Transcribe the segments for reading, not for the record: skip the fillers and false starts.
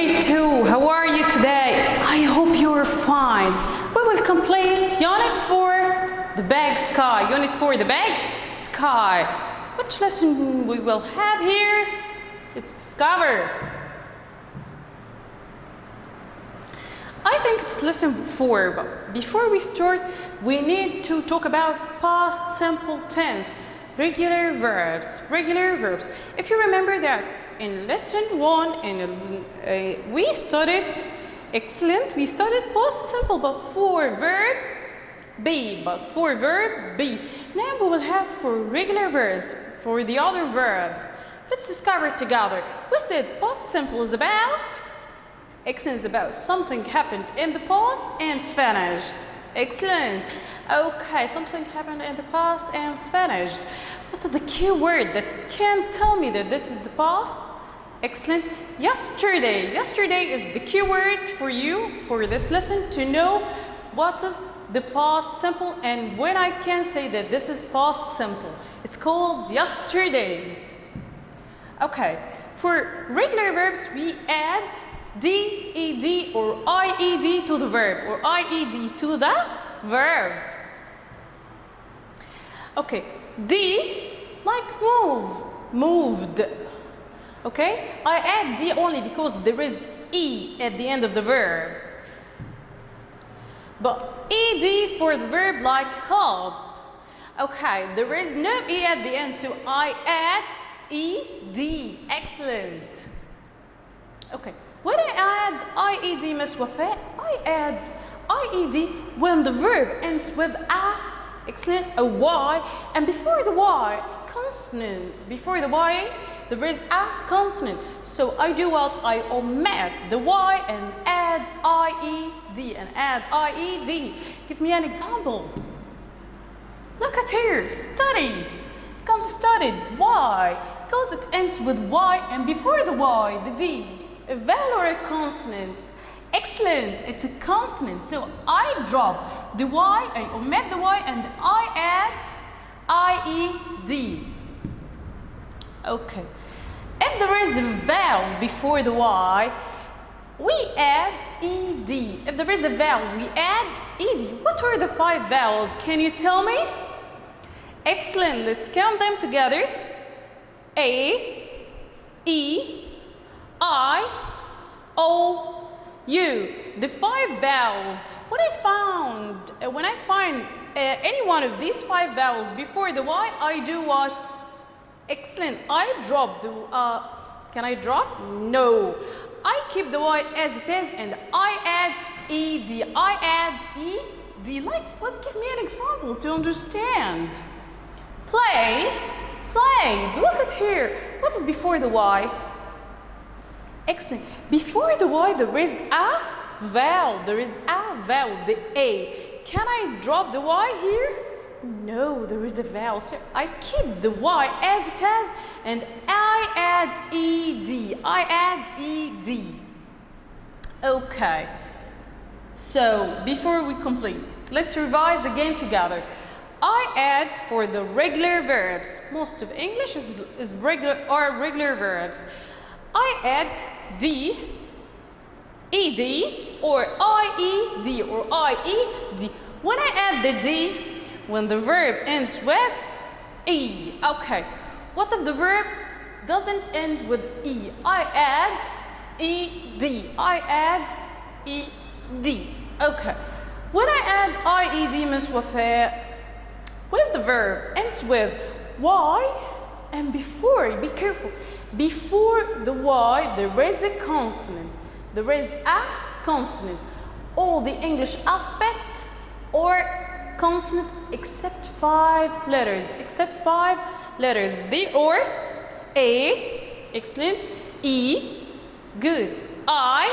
grade 2, how are you today? I hope you're fine. We will complete Unit 4, the big sky. Unit 4, the big sky. Which lesson we will have here? It's discover. I think it's lesson 4, but before we start, we need to talk about past simple tense. Regular verbs. If you remember that in lesson 1 we studied, excellent, we studied past simple but for verb be. Now we will have for regular verbs, for the other verbs. Let's discover it together. We said past simple is about, excellent, is about something happened in the past and finished. Excellent. Okay, something happened in the past and finished. What is the key word that can tell me that this is the past? Excellent. Yesterday. Yesterday is the key word for you for this lesson to know what is the past simple and when I can say that this is past simple. It's called yesterday. Okay. For regular verbs, we add D-E-D or I-E-D to the verb or I-E-D to the verb. Okay, D like move, moved. Okay, I add D only because there is E at the end of the verb. But E-D for the verb like help. Okay, there is no E at the end, so I add E-D. Excellent. Okay. When I add I-E-D, Miss Wafa, I add I-E-D when the verb ends with a, excellent, a Y, and before the Y, consonant. Before the Y, there is a consonant. So I do what? I omit the Y and add I-E-D, Give me an example. Look at here, study. Comes studied, why? Because it ends with Y, and before the Y, the D. A vowel or a consonant? Excellent, it's a consonant. So I drop the Y, I omit the Y, and I add I-E-D. Okay. If there is a vowel before the Y, we add E-D. If there is a vowel, we add E-D. What are the 5 vowels? Can you tell me? Excellent, let's count them together. A, E, I, O, U. The 5 vowels. When I find any one of these 5 vowels before the Y, I do what? Excellent. I drop the. Can I drop? No. I keep the Y as it is, and I add ED. I add ED. Like what? Give me an example to understand. Play. Look at here. What is before the Y? Excellent. Before the Y, there is a vowel. The A. Can I drop the Y here? No, there is a vowel. So I keep the Y as it is, and I add ED. Okay. So before we complete, let's revise again together. I add for the regular verbs. Most of English is regular verbs. I add D, ED, or IED, or IED. When I add the D, when the verb ends with E. Okay. What if the verb doesn't end with E? I add ED. Okay. When I add IED, Miss Wafa, when the verb ends with Y, and before, be careful, before the Y, there is a consonant. All the English alphabet or consonant except 5 letters. They are A, excellent, E, good, I,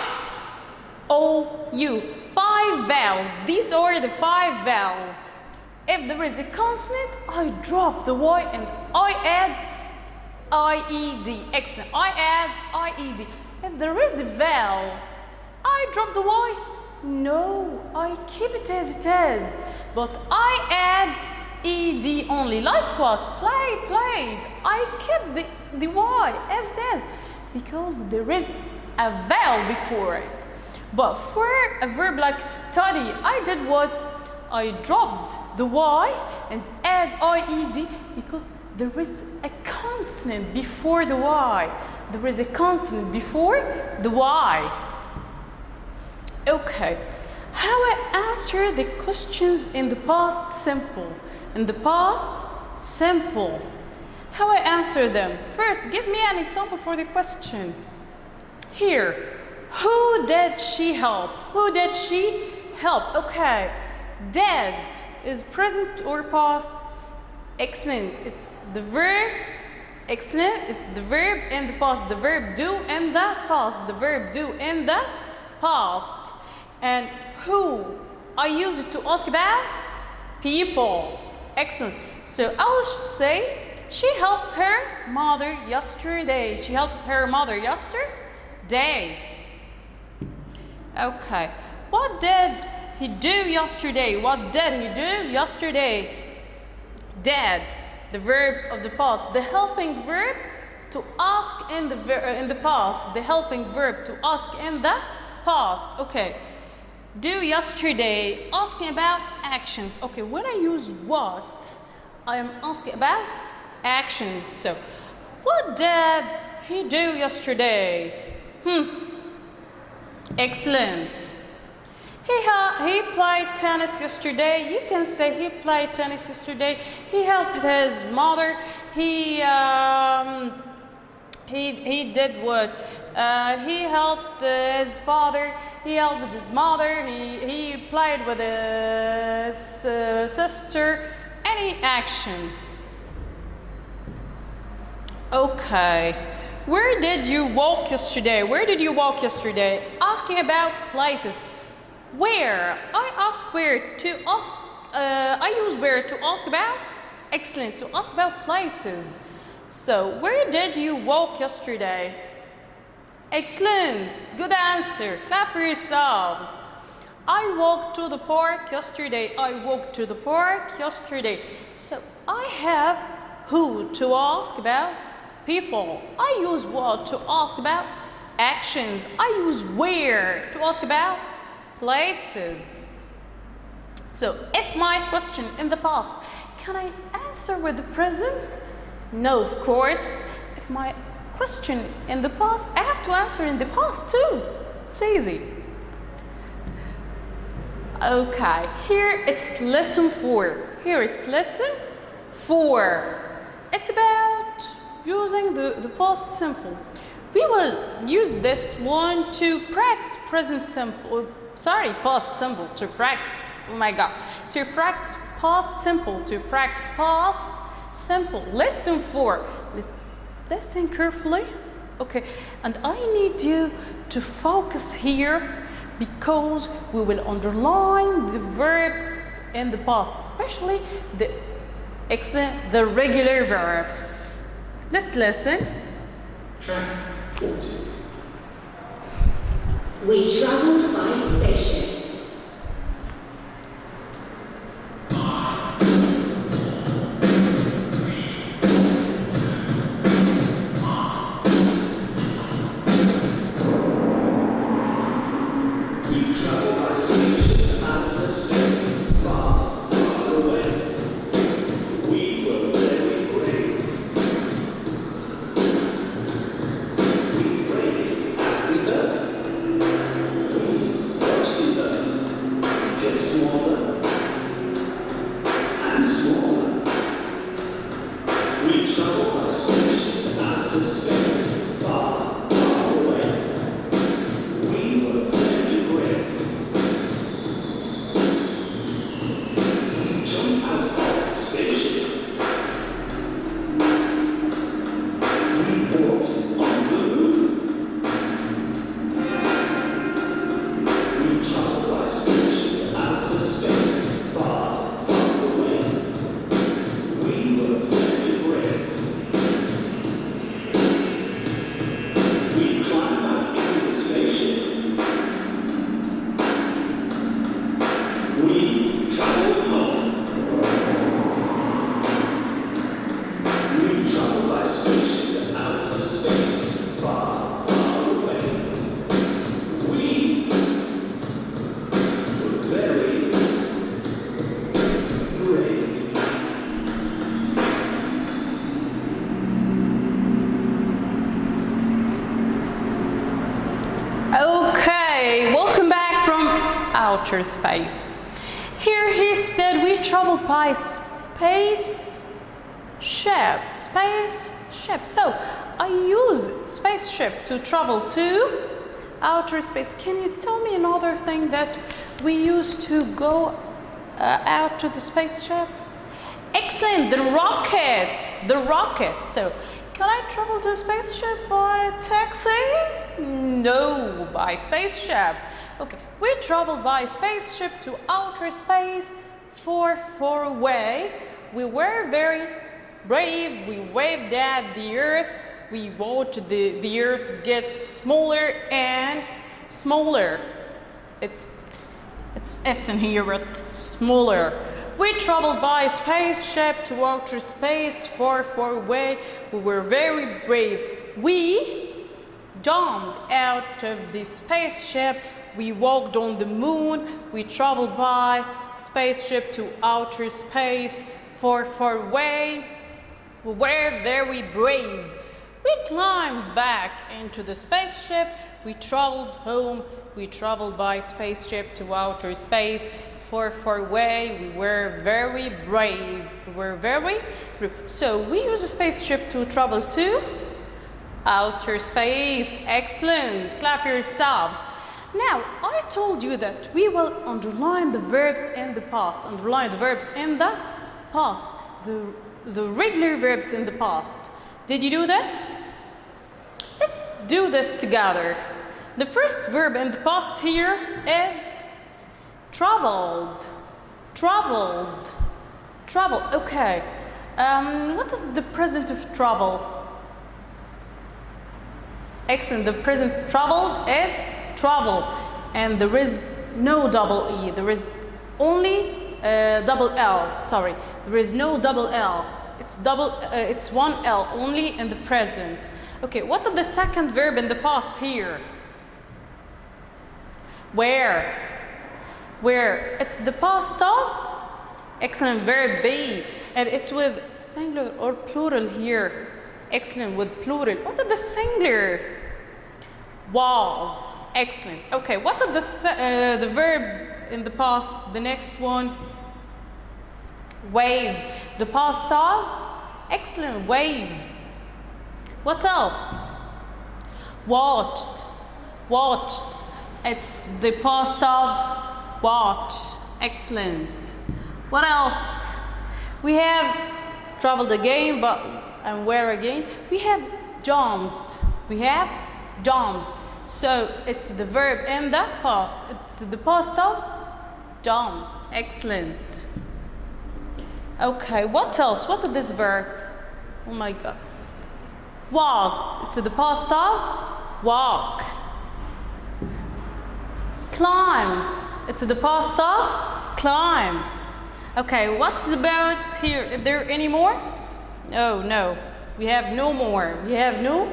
O, U. 5 vowels. These are the 5 vowels. If there is a consonant, I drop the Y and I add IED. Excellent. I add IED. If there is a vowel, I drop the Y. No, I keep it as it is. But I add ED only. Like what? Played. I keep the Y as it is. Because there is a vowel before it. But for a verb like study, I did what? I dropped the Y and add IED because there is a consonant before the Y. There is a consonant before the Y. Okay. How I answer the questions in the past simple. In the past simple. How I answer them. First, give me an example for the question. Here, who did she help? Who did she help? Okay, did is present or past? Excellent. It's the verb. Excellent. It's the verb in the past. The verb do in the past. The verb do in the past. And who? I use it to ask about people. Excellent. So I will say she helped her mother yesterday. She helped her mother yesterday. Okay. What did he do yesterday? What did he do yesterday? Did, the verb of the past, the helping verb to ask in the past. The helping verb to ask in the past. Okay. Do yesterday, asking about actions. Okay, when I use what, I am asking about actions. So, what did he do yesterday? Excellent. He played tennis yesterday. You can say he played tennis yesterday. He helped his mother. He did what? He helped his father. He helped with his mother. He played with his sister. Any action. Okay. Where did you walk yesterday? Where did you walk yesterday? Asking about places. Where? I ask where to ask. I use where to ask about. Excellent. To ask about places. So, where did you walk yesterday? Excellent. Good answer. Clap for yourselves. I walked to the park yesterday. I walked to the park yesterday. So, I have who to ask about? People. I use what to ask about? Actions. I use where to ask about? Places. So, if my question in the past, can I answer with the present? No, of course. If my question in the past, I have to answer in the past too. It's easy. Okay, here it's lesson 4. Here it's lesson 4. It's about using the past simple. We will use this one to practice present simple. Sorry, past simple to practice. Oh my God, to practice past simple. To practice past simple. Lesson 4. Let's listen carefully. Okay, and I need you to focus here because we will underline the verbs in the past, especially the regular verbs. Let's listen. Track 40. We traveled by station. outer space. Here he said we traveled by spaceship. So I use spaceship to travel to outer space. Can you tell me another thing that we use to go out to the spaceship? Excellent, the rocket. The rocket. So can I travel to a spaceship by taxi? No, by spaceship. Okay, we traveled by spaceship to outer space far away. We were very brave. We waved at the earth. We watched the earth get smaller and smaller. It's in here, but smaller. We traveled by spaceship to outer space far away. We were very brave. We jumped out of the spaceship. We walked on the moon. We traveled by spaceship to outer space far away. We were very brave. We climbed back into the spaceship. We traveled home. We traveled by spaceship to outer space far away. We were very brave. We were very brave. So we use a spaceship to travel to outer space. Excellent. Clap yourselves. Now, I told you that we will underline the verbs in the past. Underline the verbs in the past. The regular verbs in the past. Did you do this? Let's do this together. The first verb in the past here is traveled. Traveled. Travel. Okay. What is the present of travel? Excellent. The present traveled is travel. And there is no double E. There is only double L. Sorry. There is no double L. It's one L only in the present. Okay. What is the second verb in the past here? Where? Where? It's the past of? Excellent, verb be. And it's with singular or plural here. Excellent, with plural. What is the singular? Was. Excellent. Okay, what is the verb in the past? The next one? Wave. The past of? Excellent, wave. What else? Watched. Watched. It's the past of watch. Excellent. What else? We have traveled again, and where again? We have jumped. We have jumped. So it's the verb in the past. It's the past of jump. Excellent. Okay, what else? What is this verb? Oh my God. Walk. It's the past of walk. Climb. It's the past of climb. Okay, what about here? Is there any more? Oh, no. We have no more. We have no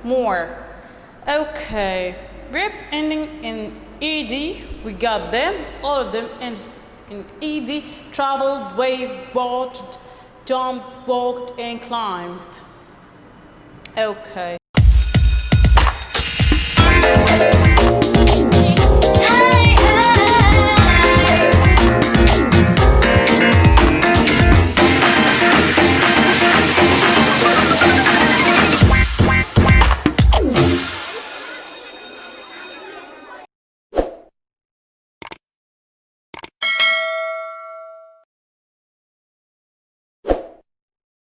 more. Okay. Verbs ending in ed, we got them. All of them ends in ed. Traveled, waved, watched, jumped, walked, and climbed. Okay.